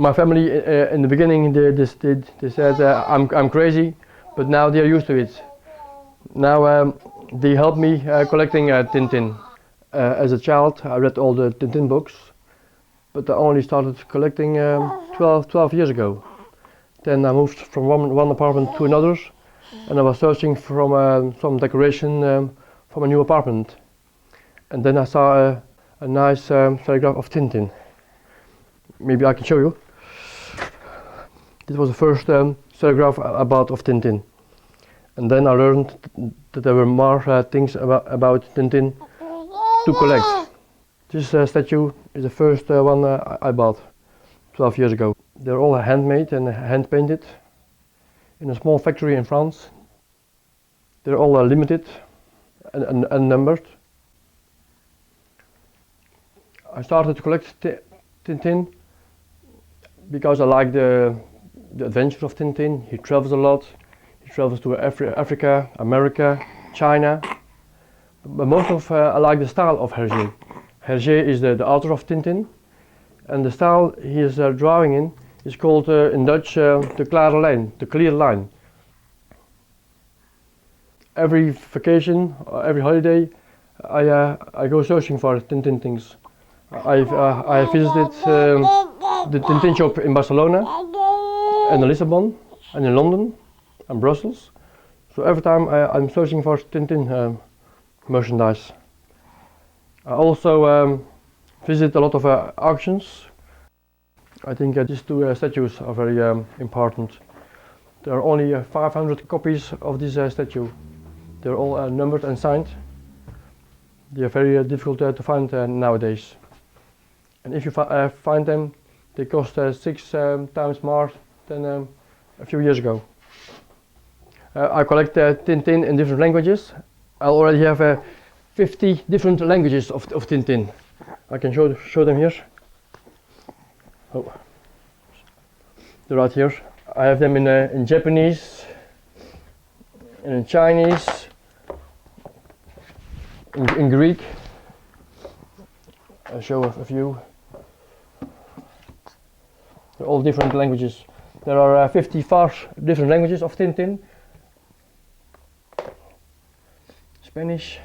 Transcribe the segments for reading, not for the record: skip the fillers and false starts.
my family in the beginning they said I'm crazy, but now they're used to it. Now they help me collecting Tintin. As a child I read all the Tintin books, but I only started collecting 12 years ago. Then I moved from one apartment to another, and I was searching for some decoration for my new apartment. And then I saw a nice photograph of Tintin. Maybe I can show you. This was the first photograph about of Tintin. And then I learned that there were more things about Tintin to collect. This statue is the first one I bought 12 years ago. They're all handmade and hand painted in a small factory in France. They're all limited and numbered. I started to collect Tintin because I like the adventure of Tintin. He travels a lot. He travels to Africa, America, China. But most of I like the style of Hergé. Hergé is the author of Tintin, and the style he is drawing in is called in Dutch the klare lijn, the clear line. Every vacation, every holiday, I go searching for Tintin things. I visited the Tintin shop in Barcelona, and in Lisbon, and in London, and Brussels. So every time I'm searching for Tintin merchandise. I also visit a lot of auctions. I think these two statues are very important. There are only 500 copies of this statue. They're all numbered and signed. They are very difficult to find nowadays. And if you find them, they cost 6 times more than a few years ago. I collect Tintin in different languages. I already have 50 different languages of Tintin. I can show them here. Oh, they're right here. I have them in Japanese, and in Chinese, in Greek. I'll show a few. They're all different languages. There are 54 different languages of Tintin. Spanish.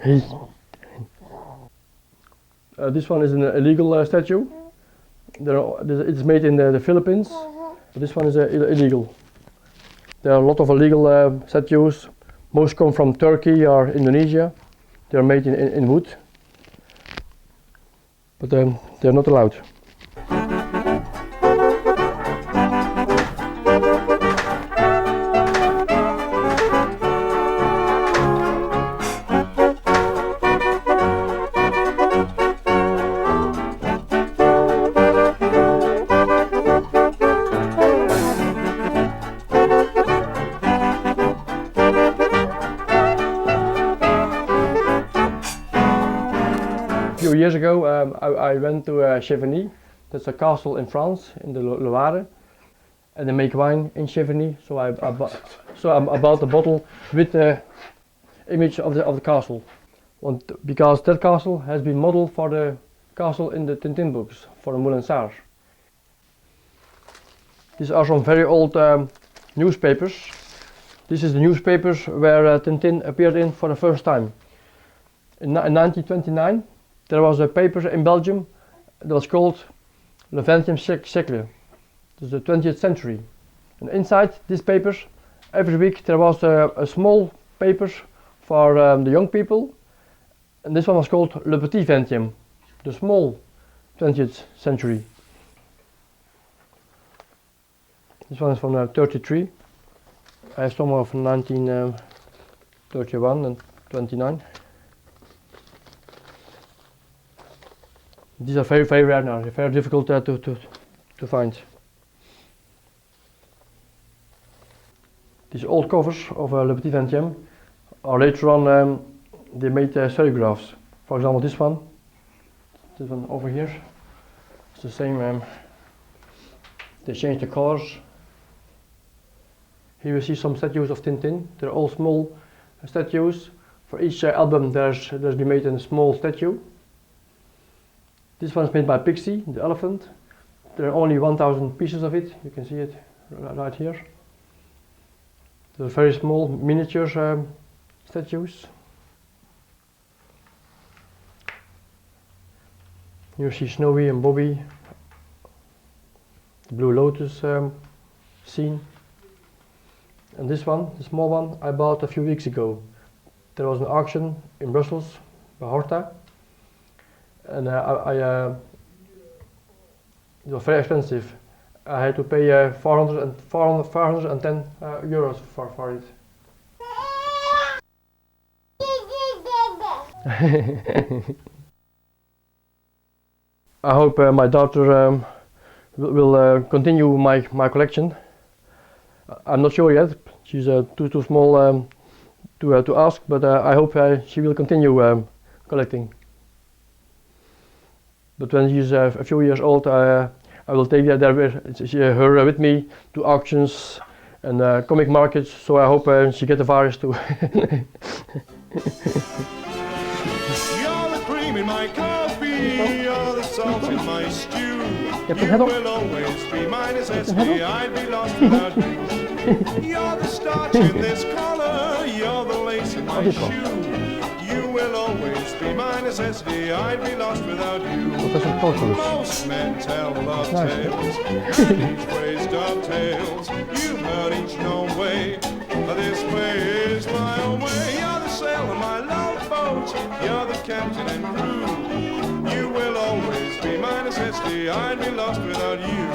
Hey. This one is an illegal statue. It's made in the Philippines. But this one is illegal. There are a lot of illegal statues. Most come from Turkey or Indonesia. They are made in wood. But they're not allowed. A few years ago I went to Chevigny. That's a castle in France, in the Loire, and they make wine in Chevigny. So I bought a bottle with the image of the castle, because that castle has been modeled for the castle in the Tintin books, for the Moulin Sart. These are some very old newspapers. This is the newspapers where Tintin appeared in for the first time. In 1929. There was a paper in Belgium that was called Le 20e siècle, dus the 20th century. And inside these papers, every week there was a small paper for the young people, and this one was called Le Petit 20e, the small 20th century. This one is from 33. I have some of 1931 and 29. These are very, very rare now. They're very difficult to find. These old covers of Le Petit 20e are later on they made serigraphs. For example, this one over here. It's the same. They changed the colors. Here you see some statues of Tintin. They're all small statues. For each album, there's been made a small statue. This one's made by Pixie, the elephant. There are only 1,000 pieces of it. You can see it right here. They're very small miniature statues. You see Snowy and Bobby, the Blue Lotus scene. And this one, the small one, I bought a few weeks ago. There was an auction in Brussels by Horta, and it was very expensive. I had to pay 410 euros for it. I hope my daughter will continue my collection. I'm not sure yet. She's too small to ask, but I hope she will continue collecting. But when she's a few years old, I will take her with me to auctions and comic markets. So I hope she gets the virus too. You're the cream in my coffee, you're the salt in my stew. You will always be my necessity, I'd be lost without you. You're the starch in this collar, you're the lace in my shoe. You will always be my necessity, I'd be lost without you. Most men tell love tales, each phrase dovetails. You've heard each known way, but this way is my own way. You're the sail in my love boat, you're the captain and crew. You will always be my necessity, I'd be lost without you.